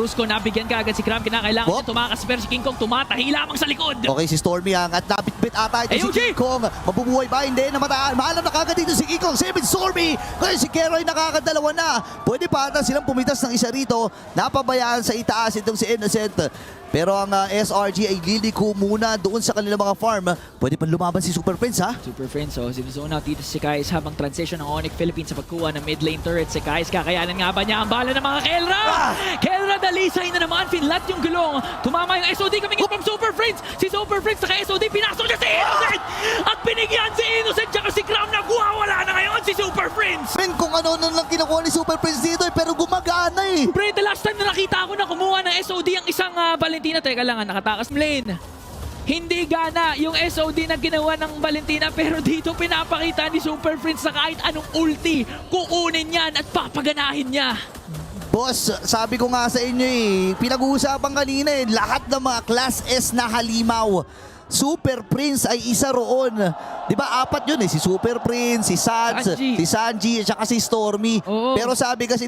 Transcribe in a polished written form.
Brusco, nabigyan ka agad si Cram, kinakailangan niya tumakas, pero si King Kong tumatahi lamang sa likod. Okay, si Stormy ang at nabitbit ata ito si AOG! King Kong. Mabubuhay ba? Hindi, namataan. Maalam na kagad dito si King Kong. 7 Stormy. Kaya si Keroy nakakadalawa na. Pwede pa ata silang pumitas ng isa rito. Napabayaan sa itaas itong si Innocent. Pero ang SRG ay liliko muna doon sa kanilang mga farm. Pwede pa lumaban si Super Prince, ha? Super Friends, sinuzone out dito si Kais habang transition ng Onyx Philippines sa pagkuha ng mid lane turret. Si Kais, kakayanan nga ba niya ang bala ng mga Kelra? Kelra, dalisay na naman, finlat yung gulong. Tumama yung SOD coming in from Super Friends. Si Super Friends saka SOD, pinasok niya si Innocent! At binigyan si Innocent, tsaka si Cram nagwawala na ngayon si Super Friends! Men, kung ano lang kinukuha ni Super Prince dito, pero gumagana eh. Pre, the last time na nakita ko na kumuha ng SOD ang isang Valentina, teka lang, nakatakas lane. Hindi gana yung SOD na ginawa ng Valentina, pero dito pinapakita ni Super Friends na kahit anong ulti, kukunin yan at papaganahin niya. Boss, sabi ko nga sa inyo eh, pinag-uusapan kanina eh, lahat ng mga Class S na halimaw. Super Prince ay isa roon. Di ba, 4 yun eh, si Super Prince, si Sanji, at saka si Stormy. Oo. Pero sabi kasi